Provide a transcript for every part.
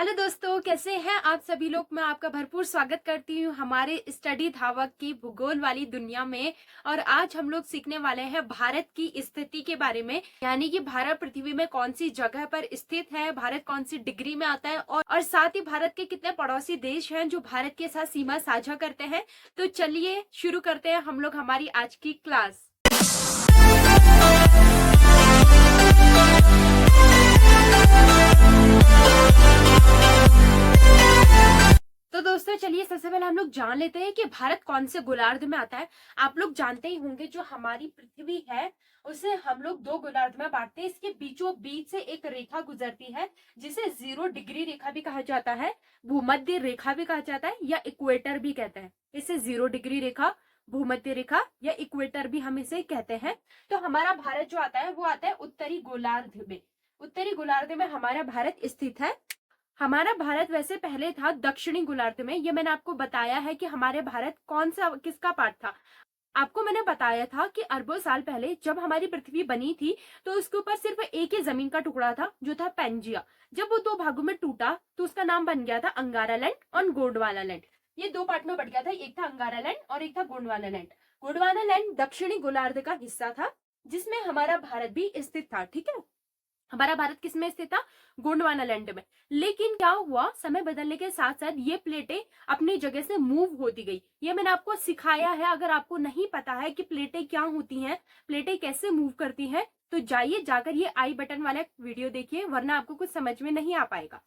Hello दोस्तों, कैसे हैं आप सभी लोग। मैं आपका भरपूर स्वागत करती हूँ हमारे स्टडी धावक की भूगोल वाली दुनिया में। और आज हम लोग सीखने वाले हैं भारत की स्थिति के बारे में, यानी कि भारत पृथ्वी में कौन सी जगह पर स्थित है, भारत कौन सी डिग्री में आता है और साथ ही भारत के कितने पड़ोसी देश हैं जो भारत के साथ सीमा साझा करते हैं। तो चलिए शुरू करते हैं हम लोग हमारी आज की क्लास। तो दोस्तों चलिए सबसे पहले हम लोग जान लेते हैं कि भारत कौन से गोलार्ध में आता है। आप लोग जानते ही होंगे जो हमारी पृथ्वी है उसे हम लोग दो गोलार्ध में बांटते हैं। इसके बीचों बीच से एक रेखा गुजरती है जिसे 0 डिग्री रेखा भी कहा जाता है, भूमध्य रेखा भी कहा जाता है या इक्वेटर भी कहते हैं। इसे 0 डिग्री रेखा, भूमध्य रेखा या इक्वेटर भी हम इसे कहते हैं। तो हमारा भारत जो आता है वो आता है उत्तरी गोलार्ध में। उत्तरी गोलार्ध में हमारा भारत स्थित है। हमारा भारत वैसे पहले था दक्षिणी गोलार्ध में। ये मैंने आपको बताया है कि हमारे भारत कौन सा किसका पार्ट था। आपको मैंने बताया था कि अरबों साल पहले जब हमारी पृथ्वी बनी थी तो उसके ऊपर सिर्फ एक ही जमीन का टुकड़ा था जो था पेंजिया। जब वो दो भागों में टूटा तो उसका नाम बन गया था अंगारा लैंड और गोंडवाना लैंड। ये दो पार्ट में बढ़ गया था, एक था अंगारा लैंड और एक था गोंडवाना लैंड। गोंडवाना लैंड दक्षिणी गोलार्ध का हिस्सा था जिसमें हमारा भारत भी स्थित था। ठीक है, हमारा भारत किस में स्थित था? गोंडवाना लैंड में। लेकिन क्या हुआ, समय बदलने के साथ साथ ये प्लेटें अपनी जगह से मूव होती गई। ये मैंने आपको सिखाया है। अगर आपको नहीं पता है कि प्लेटें क्या होती हैं, प्लेटें कैसे मूव करती हैं, तो जाइए जाकर ये आई बटन वाला वीडियो देखिए, वरना आपको कुछ समझ में नहीं आ पाएगा।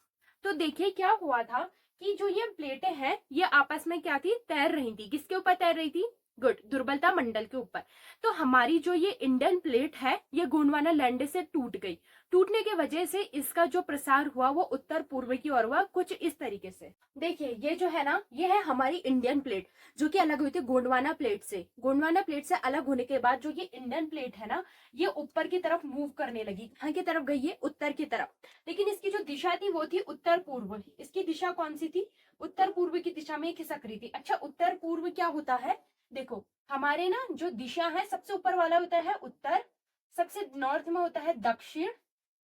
तो देखिए क्या हुआ था कि जो ये प्लेटें हैं ये आपस में क्या थी, तैर रही थी। किसके ऊपर तैर रही थी? गुड, दुर्बलता मंडल के ऊपर। तो हमारी जो ये इंडियन प्लेट है ये गोंडवाना लैंड से टूट गई। टूटने की वजह से इसका जो प्रसार हुआ वो उत्तर पूर्व की ओर हुआ, कुछ इस तरीके से। देखिए ये जो है ना, ये है हमारी इंडियन प्लेट जो कि अलग हुई थी गोंडवाना प्लेट से। गोंडवाना प्लेट से अलग होने के बाद जो ये इंडियन प्लेट है ना, ये ऊपर की तरफ मूव करने लगी। कहाँ की तरफ गई? है उत्तर की तरफ। लेकिन इसकी जो दिशा थी वो थी उत्तर पूर्व। इसकी दिशा कौन सी थी? उत्तर पूर्व की दिशा में खिसक रही थी। अच्छा, उत्तर पूर्व क्या होता है? देखो हमारे ना जो दिशा है, सबसे ऊपर वाला होता है उत्तर, सबसे नॉर्थ में होता है दक्षिण,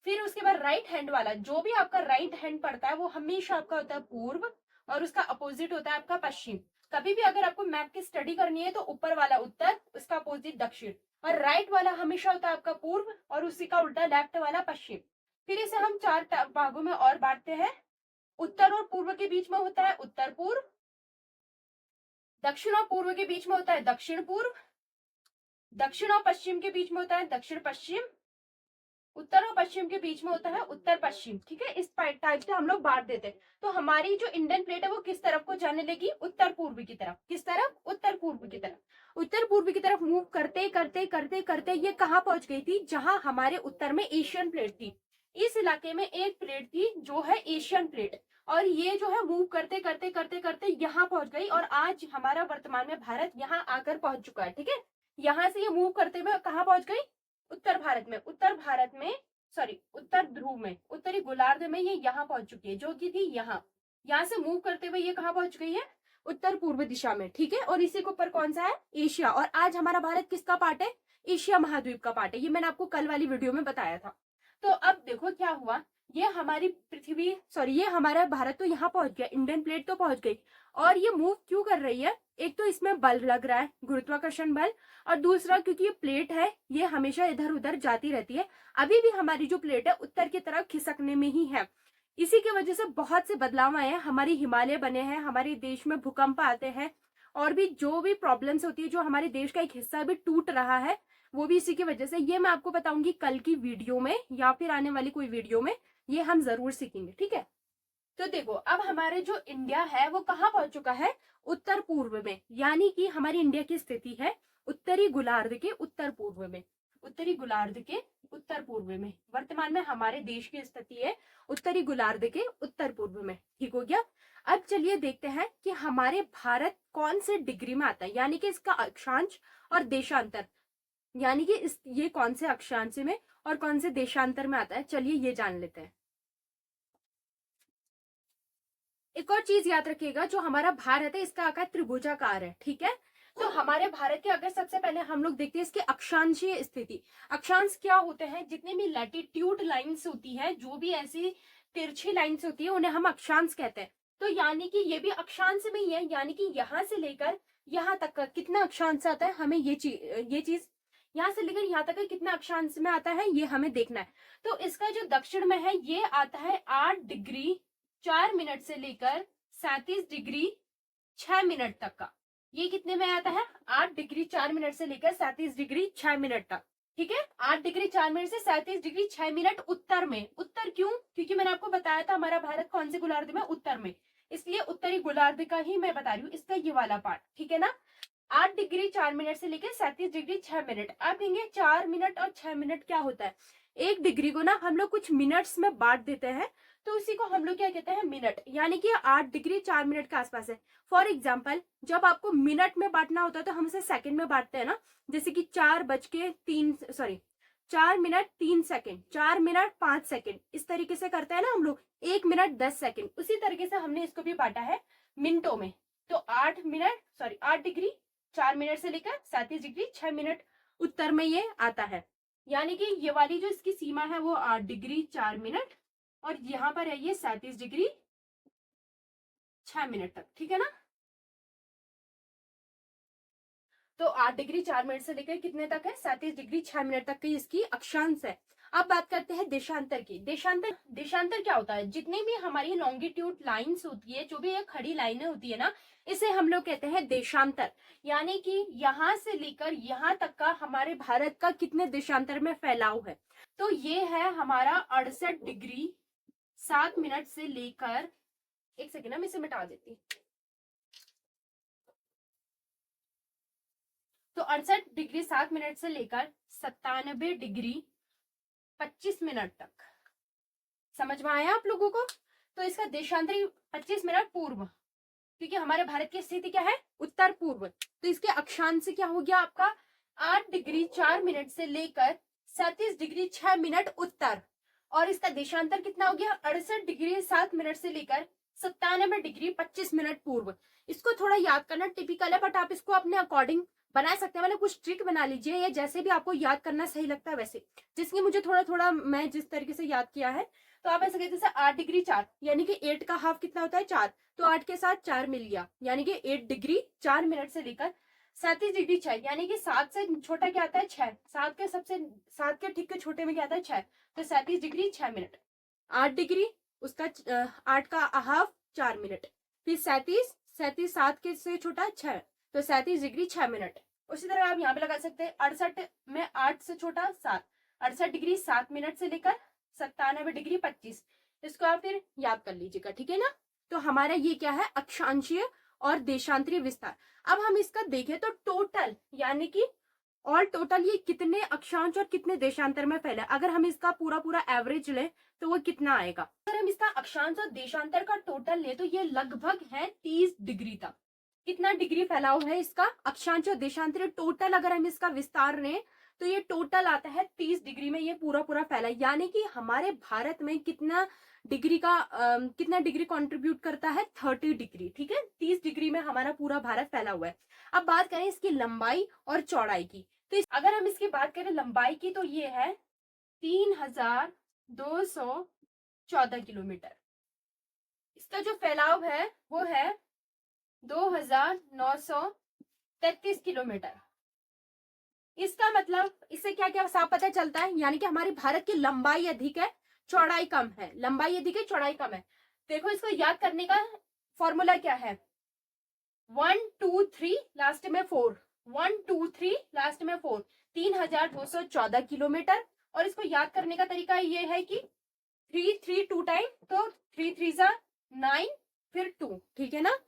फिर उसके बाद राइट हैंड वाला जो भी आपका राइट हैंड पड़ता है वो हमेशा आपका होता है पूर्व और उसका अपोजिट होता है आपका पश्चिम। कभी भी अगर आपको मैप की स्टडी करनी है तो ऊपर वाला उत्तर, उसका अपोजिट दक्षिण, और राइट वाला हमेशा होता है आपका पूर्व और उसी का उल्टा लेफ्ट वाला पश्चिम। फिर इसे हम चार भागों में और बांटते हैं। उत्तर और पूर्व के बीच में होता है उत्तर पूर्व, दक्षिण और पूर्व के बीच में होता है दक्षिण पूर्व, दक्षिण और पश्चिम के बीच में होता है दक्षिण पश्चिम, उत्तर और पश्चिम के बीच में होता है उत्तर पश्चिम। ठीक है, इस टाइप से हम लोग बांट देते हैं। तो हमारी जो इंडियन प्लेट है वो किस तरफ को जाने लगी? उत्तर पूर्व की तरफ। किस तरफ? उत्तर पूर्व की तरफ। उत्तर पूर्व की तरफ मूव करते करते करते करते ये कहाँ पहुंच गई थी? जहां हमारे उत्तर में एशियन प्लेट थी। इस इलाके में एक प्लेट थी जो है एशियन प्लेट, और ये जो है मूव करते करते करते करते यहाँ पहुंच गई और आज हमारा वर्तमान में भारत यहाँ आकर पहुंच चुका है। ठीक है, यहाँ से ये मूव करते हुए कहाँ पहुंच गई? उत्तर भारत में। उत्तर भारत में, सॉरी उत्तर ध्रुव में, उत्तरी गोलार्ध में ये यहाँ पहुंच चुकी है, जो कि थी यहाँ। यहाँ से मूव करते हुए ये कहाँ पहुंच गई है? उत्तर पूर्व दिशा में। ठीक है, और इसी के ऊपर कौन सा है? एशिया। और आज हमारा भारत किसका पार्ट है? एशिया महाद्वीप का पार्ट है। ये मैंने आपको कल वाली वीडियो में बताया था। तो अब देखो क्या हुआ, ये हमारी पृथ्वी, सॉरी ये हमारा भारत तो यहाँ पहुंच गया, इंडियन प्लेट तो पहुंच गई, और ये मूव क्यों कर रही है? एक तो इसमें बल लग रहा है, गुरुत्वाकर्षण बल, और दूसरा क्योंकि ये प्लेट है ये हमेशा इधर उधर जाती रहती है। अभी भी हमारी जो प्लेट है उत्तर की तरफ खिसकने में ही है। इसी की वजह से बहुत से बदलाव आए हैं, हमारी हिमालय बने हैं, हमारे देश में भूकंप आते हैं, और भी जो भी प्रॉब्लम्स होती है, जो हमारे देश का एक हिस्सा भी टूट रहा है वो भी इसी की वजह से। ये मैं आपको बताऊंगी कल की वीडियो में या फिर आने वाली कोई वीडियो में, ये हम जरूर सीखेंगे। ठीक है, तो देखो अब हमारे जो इंडिया है वो कहाँ पहुंच चुका है? उत्तर पूर्व में। यानी कि हमारी इंडिया की स्थिति है उत्तरी गोलार्ध के उत्तर पूर्व में। उत्तरी गोलार्ध के उत्तर पूर्व में वर्तमान में हमारे देश की स्थिति है उत्तरी गोलार्ध के उत्तर पूर्व में। ठीक हो गया। अब चलिए देखते हैं कि हमारे भारत कौन से डिग्री में आता है, यानी कि इसका अक्षांश और देशांतर, यानी कि ये कौन से अक्षांश में और कौन से देशांतर में आता है। चलिए ये जान लेते हैं। एक और चीज याद रखिएगा, जो हमारा भारत है इसका आकार त्रिभुजाकार है। ठीक है, तो हमारे भारत के अगर सबसे पहले हम लोग देखते हैं इसकी अक्षांशीय स्थिति। अक्षांश क्या होते हैं? जितने भी लैटिट्यूड लाइंस होती है, जो भी ऐसी तिरछी लाइन्स होती है उन्हें हम अक्षांश कहते हैं। तो यानी कि ये भी अक्षांश में ही है, यानी कि यहाँ से लेकर यहाँ तक का कितना अक्षांश आता है, हमें ये चीज यहाँ से लेकर यहाँ तक का कितना अक्षांश में आता है ये हमें देखना है। तो इसका जो दक्षिण में है ये आता है 8 डिग्री 4 मिनट से लेकर 37 डिग्री 6 मिनट तक का। ये कितने में आता है, 8 डिग्री 4 मिनट से लेकर 37 डिग्री 6 मिनट तक। ठीक है, 8 डिग्री 4 मिनट से 37 डिग्री 6 मिनट उत्तर में। उत्तर क्यों, क्योंकि मैंने आपको बताया था हमारा भारत कौन से गोलार्ध में, उत्तर में, इसलिए उत्तरी गोलार्ध का ही मैं बता रही हूँ, इसका ये वाला पार्ट। ठीक है ना, 8 डिग्री 4 मिनट से लेकर 37 डिग्री 6 मिनट। आप कहेंगे 4 मिनट और 6 मिनट क्या होता है, एक डिग्री को ना हम लोग कुछ मिनट्स में बांट देते हैं, तो उसी को हम लोग क्या कहते हैं, मिनट, यानी कि 8 डिग्री 4 मिनट के आसपास है। फॉर एग्जाम्पल जब आपको मिनट में बांटना होता है तो हम इसे सेकंड में बांटते हैं ना, जैसे कि 4 मिनट 3 सेकंड, 4 मिनट 5 सेकंड, इस तरीके से करते हैं ना हम लोग, 1 मिनट 10 सेकंड। उसी तरीके से हमने इसको भी बांटा है मिनटों में। तो 8 डिग्री 4 मिनट से लेकर 37 डिग्री 6 मिनट उत्तर में ये आता है, यानी कि ये वाली जो इसकी सीमा है वो 8 डिग्री 4 मिनट और यहाँ पर है ये 37 डिग्री 6 मिनट तक। ठीक है ना, तो 8 डिग्री 4 मिनट से लेकर कितने तक है, 37 डिग्री 6 मिनट तक की इसकी अक्षांश है। अब बात करते हैं देशांतर की। देशांतर क्या होता है, जितनी भी हमारी लॉन्गिट्यूड लाइंस होती है, जो भी ये खड़ी लाइनें होती है ना, इसे हम लोग कहते हैं देशांतर। यानी कि यहाँ से लेकर यहाँ तक का हमारे भारत का कितने देशांतर में फैलाव है, तो ये है हमारा 68 डिग्री 7 मिनट से लेकर, एक सेकेंड मैं इसे मिटा देती, तो 68 डिग्री 7 मिनट से लेकर 97 डिग्री 25 मिनट तक। समझ में आया आप लोगों को, तो इसका देशांतरी 25 मिनट पूर्व, क्योंकि हमारे भारत की स्थिति क्या है, उत्तर पूर्व, तो इसके अक्षांश क्या हो गया आपका 8 डिग्री 4 मिनट से लेकर 37 डिग्री 6 मिनट उत्तर, और इसका देशांतर कितना हो गया 68 डिग्री 7 मिनट से लेकर 97 डिग्री 25 मिनट पूर्व। इसको थोड़ा याद करना टिपिकल है, बट आप इसको अपने अकॉर्डिंग बना सकते हैं, मतलब कुछ ट्रिक बना लीजिए या जैसे भी आपको याद करना सही लगता है वैसे, जिसकी मुझे थोड़ा थोड़ा मैं जिस तरीके से याद किया है। तो आप ऐसे कहते हैं 8 डिग्री 4, यानी कि 8 का हाफ कितना होता है 4, तो 8 के साथ 4 मिल गया, यानी कि 8 डिग्री 4 मिनट से लेकर 37 डिग्री 6, यानी कि 7 से छोटा क्या आता है 6, 7 के ठीक के छोटे में क्या आता है 6, तो 37 डिग्री 6 मिनट। 8 डिग्री उसका 8 का हाफ 4 मिनट, फिर 37 7 के से छोटा 6, तो 37 डिग्री 6 मिनट। उसी तरह आप यहाँ पे लगा सकते हैं 68 में 8 से छोटा 7, 68 डिग्री 7 मिनट से लेकर 97 डिग्री 25, इसको आप फिर याद कर लीजिएगा। ठीक है ना, तो हमारा ये क्या है अक्षांशीय और देशांतरीय विस्तार। अब हम इसका देखें तो टोटल, यानी कि ऑल टोटल ये कितने अक्षांश और कितने देशांतर में फैला, अगर हम इसका पूरा एवरेज लें तो वो कितना आएगा। अगर हम इसका अक्षांश और देशांतर का टोटल ले तो ये लगभग है 30 डिग्री तक। कितना डिग्री फैलाव है इसका अक्षांश और देशांतर टोटल, अगर हम इसका विस्तार लें तो ये टोटल आता है 30 डिग्री में ये पूरा फैला, यानी कि हमारे भारत में कितना डिग्री कंट्रीब्यूट करता है 30 डिग्री। ठीक है, 30 डिग्री में हमारा पूरा भारत फैला हुआ है। अब बात करें इसकी लंबाई और चौड़ाई की, तो अगर हम इसकी बात करें लंबाई की तो ये है 3214 किलोमीटर। इसका जो फैलाव है वो है 2933 किलोमीटर। इसका मतलब इससे क्या क्या साफ पता चलता है, यानी कि हमारे भारत की लंबाई अधिक है चौड़ाई कम है, लंबाई अधिक है चौड़ाई कम है। देखो इसको याद करने का फॉर्मूला क्या है, 1 2 3 लास्ट में 4, 1 2 3 लास्ट में 4, 3214 किलोमीटर। और इसको याद करने का तरीका ये है कि 3 3 2 टाइम, तो 3 3 9 फिर 2। ठीक है ना,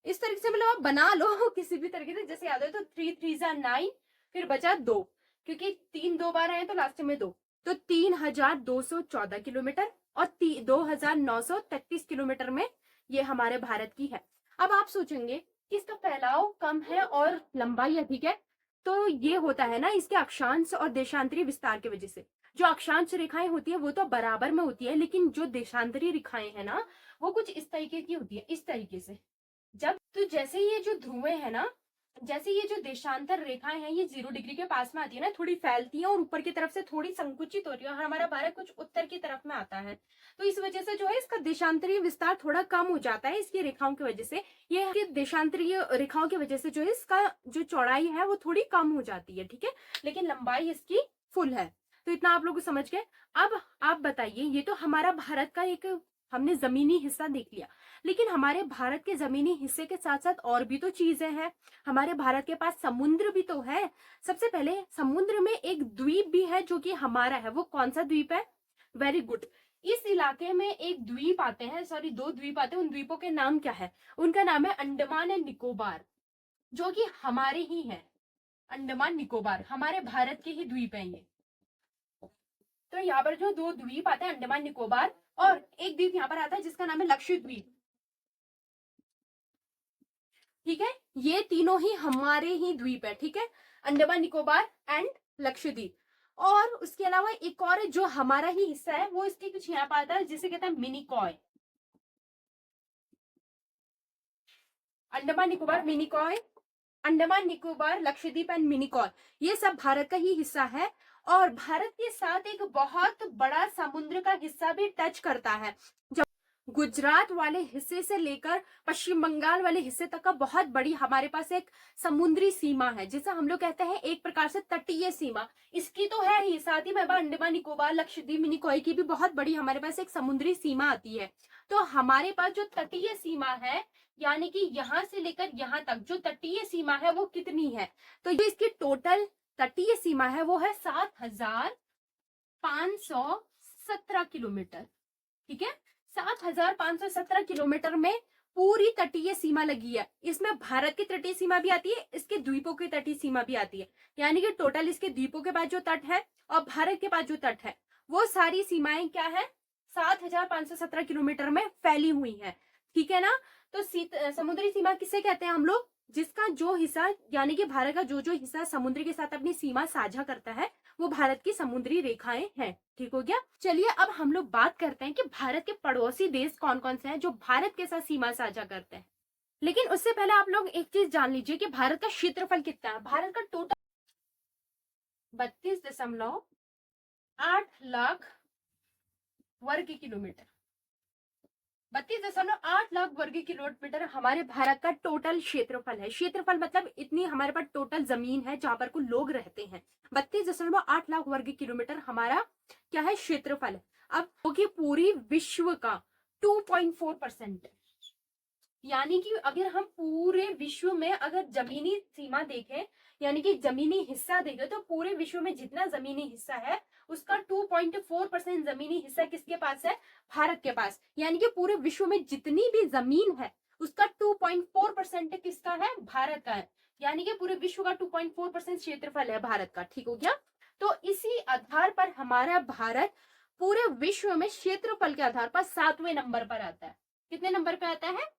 इस तरीके से मतलब आप बना लो किसी भी तरीके से, जैसे याद हो तो 3 3 9 फिर बचा 2, क्योंकि 3 2 बार आए तो लास्ट में 2, तो 3214 किलोमीटर और 2933 किलोमीटर में ये हमारे भारत की है। अब आप सोचेंगे कि इसका फैलाव कम है और लंबाई अधिक है, तो ये होता है ना इसके अक्षांश और देशांतरीय विस्तार की वजह से। जो अक्षांश रेखाएं होती है वो तो बराबर में होती है, लेकिन जो देशांतरीय रेखाएं है ना वो कुछ इस तरीके की होती है, इस तरीके से। जब तो जैसे ये जो ध्रुवें है ना जैसे ये जो देशांतर रेखाएं हैं ये 0 डिग्री के पास में आती है ना, थोड़ी फैलती है और ऊपर की तरफ से थोड़ी संकुचित होती है, और हमारा भारत कुछ उत्तर की तरफ में आता है, तो इस वजह से जो है इसका देशांतरीय विस्तार थोड़ा कम हो जाता है इसकी रेखाओं की वजह से। ये देशांतरीय रेखाओं की वजह से जो है इसका जो चौड़ाई है वो थोड़ी कम हो जाती है, ठीक है, लेकिन लंबाई इसकी फुल है। तो इतना आप लोग समझ गए। अब आप बताइए, ये तो हमारा भारत का एक हमने जमीनी हिस्सा देख लिया, लेकिन हमारे भारत के जमीनी हिस्से के साथ साथ और भी तो चीजें हैं। हमारे भारत के पास समुद्र भी तो है। सबसे पहले समुद्र में एक द्वीप भी है जो कि हमारा है। वो कौन सा द्वीप है? Very good. इस इलाके में एक द्वीप आते हैं, सॉरी 2 द्वीप आते हैं। उन द्वीपों के नाम क्या है? उनका नाम है अंडमान एंड निकोबार, जो कि हमारे ही है। अंडमान निकोबार हमारे भारत के ही द्वीप है ये। तो यहाँ पर जो 2 द्वीप आते हैं, अंडमान निकोबार, और एक द्वीप यहाँ पर आता है जिसका नाम है लक्षद्वीप, ठीक है। ये तीनों ही हमारे ही द्वीप है, ठीक है, अंडमान निकोबार एंड लक्षद्वीप। और उसके अलावा एक और जो हमारा ही हिस्सा है वो इसके कुछ यहाँ पर आता है जिसे कहते हैं मिनिकॉय। अंडमान निकोबार, मिनिकॉय, अंडमान निकोबार, लक्षद्वीप एंड मिनिकॉय, ये सब भारत का ही हिस्सा है। और भारत के साथ एक बहुत बड़ा समुद्र का हिस्सा भी टच करता है। जब गुजरात वाले हिस्से से लेकर पश्चिम बंगाल वाले हिस्से तक का बहुत बड़ी हमारे पास एक समुद्री सीमा है, जिसे हम लोग कहते हैं एक प्रकार से तटीय सीमा। इसकी तो है ही, साथ ही में अंडमान निकोबार, लक्षद्वीप, मिनिकॉय की भी बहुत बड़ी हमारे पास एक समुद्री सीमा आती है। तो हमारे पास जो तटीय सीमा है, यानी कि यहां से लेकर यहां तक जो तटीय सीमा है वो कितनी है? तो जो इसकी टोटल तटीय सीमा है वो है 7,517 किलोमीटर, ठीक है। 7,517 किलोमीटर में पूरी तटीय सीमा लगी है। इसमें भारत की तटीय सीमा भी आती है, इसके द्वीपों की तटीय सीमा भी आती है, यानी कि टोटल इसके द्वीपों के पास जो तट है और भारत के पास जो तट है वो सारी सीमाएं क्या है? 7,517 किलोमीटर में फैली हुई है, ठीक है ना। तो समुद्री सीमा किसे कहते हैं हम लोग? जिसका जो हिस्सा, यानी कि भारत का जो जो हिस्सा समुद्र के साथ अपनी सीमा साझा करता है वो भारत की समुद्री रेखाएं हैं, ठीक हो गया। चलिए अब हम लोग बात करते हैं कि भारत के पड़ोसी देश कौन कौन से हैं जो भारत के साथ सीमा साझा करते हैं। लेकिन उससे पहले आप लोग एक चीज जान लीजिए कि भारत का क्षेत्रफल कितना है। भारत का टोटल 32.8 लाख वर्ग किलोमीटर, 32.8 लाख वर्ग किलोमीटर हमारे भारत का टोटल क्षेत्रफल है। क्षेत्रफल मतलब इतनी हमारे पास टोटल जमीन है जहां पर कुछ लोग रहते हैं। 32.8 लाख वर्ग किलोमीटर हमारा क्या है? क्षेत्रफल है। अब क्योंकि पूरी विश्व का 2.4%, यानी कि अगर हम पूरे विश्व में अगर जमीनी सीमा देखें, यानी कि जमीनी हिस्सा देखें, तो पूरे विश्व में जितना जमीनी हिस्सा है उसका 2.4% जमीनी हिस्सा किसके पास है? भारत के पास। यानी कि पूरे विश्व में जितनी भी जमीन है उसका 2.4% किसका है? भारत का है। यानी कि पूरे विश्व का 2.4% क्षेत्रफल है भारत का, ठीक हो गया। तो इसी आधार पर हमारा भारत पूरे विश्व में क्षेत्रफल के आधार पर 7वें नंबर पर आता है। कितने नंबर पे आता है?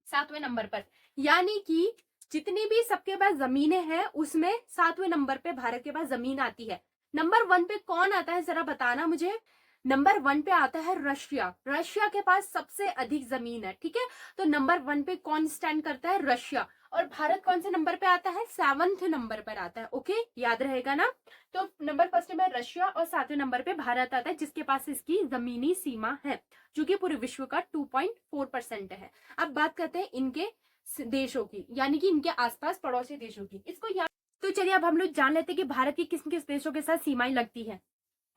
7वें नंबर पर। यानी कि जितनी भी सबके पास जमीनें हैं उसमें 7वें नंबर पे भारत के पास जमीन आती है। नंबर 1 पे कौन आता है जरा बताना मुझे। नंबर 1 पे आता है रशिया। रशिया के पास सबसे अधिक जमीन है, ठीक है। तो नंबर 1 पे कौन स्टैंड करता है? रशिया। और भारत कौन से नंबर पे आता है? 7वें नंबर पर आता है, ओके, याद रहेगा ना। तो नंबर फर्स्ट में रशिया और 7वें नंबर पे भारत आता है, जिसके पास इसकी जमीनी सीमा है, जो कि पूरे विश्व का 2.4% है। अब बात करते हैं इनके देशों की, यानी कि इनके आसपास पड़ोसी देशों की। इसको याद, तो चलिए अब हम लोग जान लेते हैं कि भारत की किस किस देशों के साथ सीमाएं लगती है।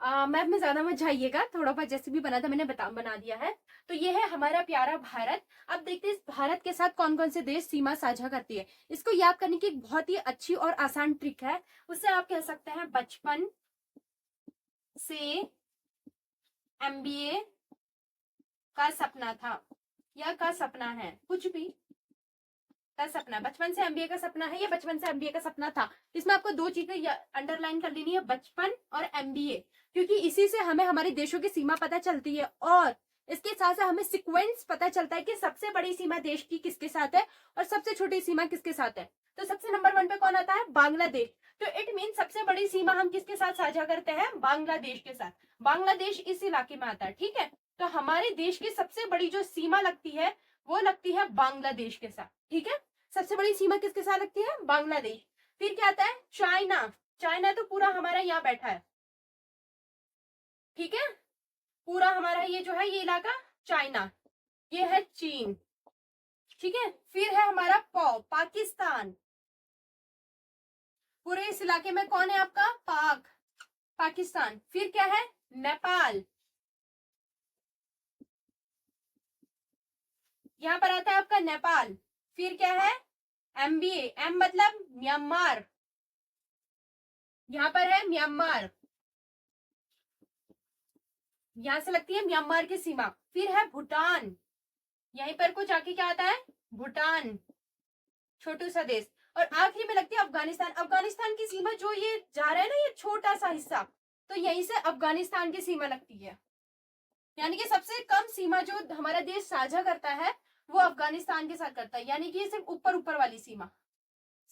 मैप में ज्यादा मत जाइएगा, थोड़ा बहुत जैसे भी बना था मैंने बना दिया है। तो ये है हमारा प्यारा भारत। अब देखते हैं इस भारत के साथ कौन कौन से देश सीमा साझा करती है। इसको याद करने की एक बहुत ही अच्छी और आसान ट्रिक है। उससे आप कह सकते हैं बचपन से एमबीए का सपना था, या का सपना है, कुछ भी का सपना, बचपन से एमबीए का सपना है या बचपन से एमबीए का सपना था। इसमें आपको 2 चीजें अंडरलाइन कर लेनी है, बचपन और एमबीए, क्योंकि इसी से हमें हमारे देशों की सीमा पता चलती है और इसके साथ साथ हमें सीक्वेंस पता चलता है कि सबसे बड़ी सीमा देश की किसके साथ है और सबसे छोटी सीमा किसके साथ है। तो सबसे नंबर 1 पे कौन आता है? बांग्लादेश। तो इट मीन सबसे बड़ी सीमा हम किसके साथ साझा करते हैं? बांग्लादेश के साथ। बांग्लादेश इस इलाके में आता है, ठीक है। तो हमारे देश की सबसे बड़ी जो सीमा लगती है वो लगती है बांग्लादेश के साथ, ठीक है। सबसे बड़ी सीमा किसके साथ लगती है? बांग्लादेश। फिर क्या आता है? चाइना। चाइना तो पूरा हमारा यहाँ बैठा है, ठीक है, पूरा हमारा ये जो है ये इलाका चाइना, ये है चीन, ठीक है। फिर है हमारा पाकिस्तान। पूरे इस इलाके में कौन है आपका? पाकिस्तान। फिर क्या है? नेपाल। यहां पर आता है आपका नेपाल। फिर क्या है? MBA, एम मतलब म्यांमार, यहां पर है म्यांमार, यहां से लगती है म्यांमार की सीमा। फिर है भूटान, यहीं पर कुछ आके क्या आता है? भूटान, छोटू सा देश। और आखिरी में लगती है अफगानिस्तान। अफगानिस्तान की सीमा जो ये जा रहा है ना, ये छोटा सा हिस्सा, तो यहीं से अफगानिस्तान की सीमा लगती है। यानी कि सबसे कम सीमा जो हमारा देश साझा करता है वो अफगानिस्तान के साथ करता है, यानी कि ये सिर्फ ऊपर ऊपर वाली सीमा,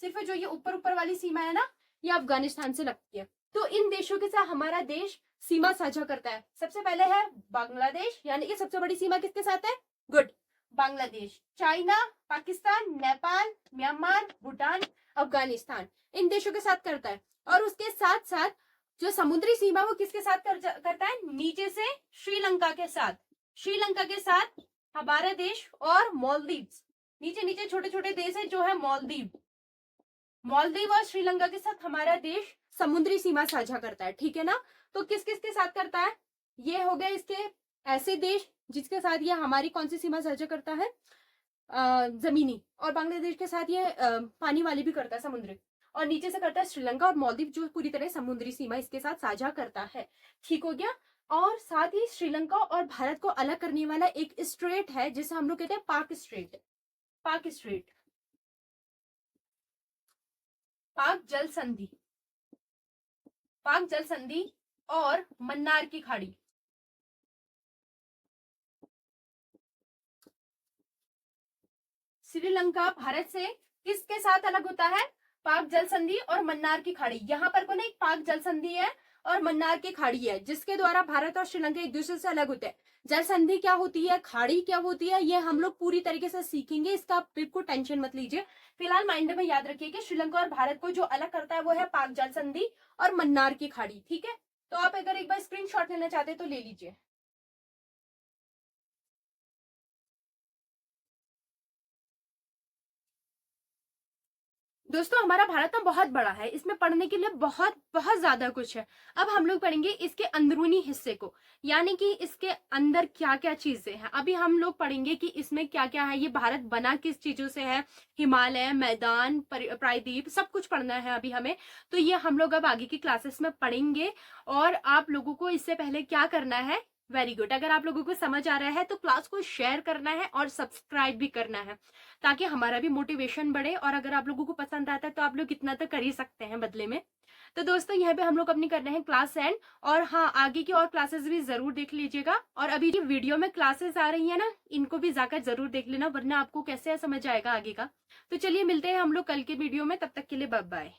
सिर्फ जो ये ऊपर ऊपर वाली सीमा है ना, ये अफगानिस्तान से लगती है। तो इन देशों के साथ हमारा देश सीमा साझा करता है। सबसे पहले है बांग्लादेश, यानी कि सबसे बड़ी सीमा किसके साथ है? Good, Bangladesh. China, Pakistan, Nepal, Myanmar, Bhutan, Afghanistan, इन देशों के साथ करता है। और उसके साथ साथ जो समुद्री सीमा वो किसके साथ करता है? नीचे से श्रीलंका के साथ, श्रीलंका के साथ हमारा देश, और मालदीव, नीचे नीचे छोटे छोटे देश है जो है मालदीव, मालदीव और श्रीलंका के साथ हमारा देश समुद्री सीमा साझा करता है, ठीक है ना। तो किस किस के साथ करता है? ये हो गए इसके ऐसे देश जिसके साथ ये हमारी कौन सी सीमा साझा करता है? जमीनी। और बांग्लादेश के साथ ये पानी वाली भी करता है, समुद्री। और नीचे से करता है श्रीलंका और मालदीव, जो पूरी तरह समुद्री सीमा इसके साथ साझा करता है, ठीक हो गया। और साथ ही श्रीलंका और भारत को अलग करने वाला एक स्ट्रेट है जिसे हम लोग कहते हैं पाक स्ट्रेट, पाक स्ट्रेट, पाक जल संधि, पाक जल संधि और मन्नार की खाड़ी। श्रीलंका भारत से किसके साथ अलग होता है? पाक जल संधि और मन्नार की खाड़ी। यहाँ पर कौन है? एक पाक जल संधि है और मन्नार की खाड़ी है, जिसके द्वारा भारत और श्रीलंका एक दूसरे से अलग होते हैं। जल संधि क्या होती है, खाड़ी क्या होती है, ये हम लोग पूरी तरीके से सीखेंगे, इसका बिल्कुल टेंशन मत लीजिए। फिलहाल माइंड में याद रखिए कि श्रीलंका और भारत को जो अलग करता है वो है पाक जल संधि और मन्नार की खाड़ी, ठीक है। तो आप अगर एक बार स्क्रीनशॉट लेना चाहते तो ले लीजिए। दोस्तों हमारा भारत ना बहुत बड़ा है, इसमें पढ़ने के लिए बहुत बहुत ज्यादा कुछ है। अब हम लोग पढ़ेंगे इसके अंदरूनी हिस्से को, यानी कि इसके अंदर क्या क्या चीजें हैं। अभी हम लोग पढ़ेंगे कि इसमें क्या क्या है, ये भारत बना किस चीजों से है, हिमालय, मैदान, प्रायद्वीप, सब कुछ पढ़ना है अभी हमें। तो ये हम लोग अब आगे की क्लासेस में पढ़ेंगे। और आप लोगों को इससे पहले क्या करना है? वेरी गुड, अगर आप लोगों को समझ आ रहा है तो क्लास को शेयर करना है और सब्सक्राइब भी करना है, ताकि हमारा भी मोटिवेशन बढ़े। और अगर आप लोगों को पसंद आता है तो आप लोग इतना तो कर ही सकते हैं बदले में। तो दोस्तों यहाँ पे हम लोग अपनी कर रहे हैं क्लास एंड। और हाँ, आगे की और क्लासेस भी जरूर देख लीजिएगा। और अभी जो वीडियो में क्लासेस आ रही है ना, इनको भी जाकर जरूर देख लेना, वरना आपको कैसे समझ आएगा आगे का। तो चलिए मिलते हैं हम लोग कल के वीडियो में, तब तक के लिए बाय बाय।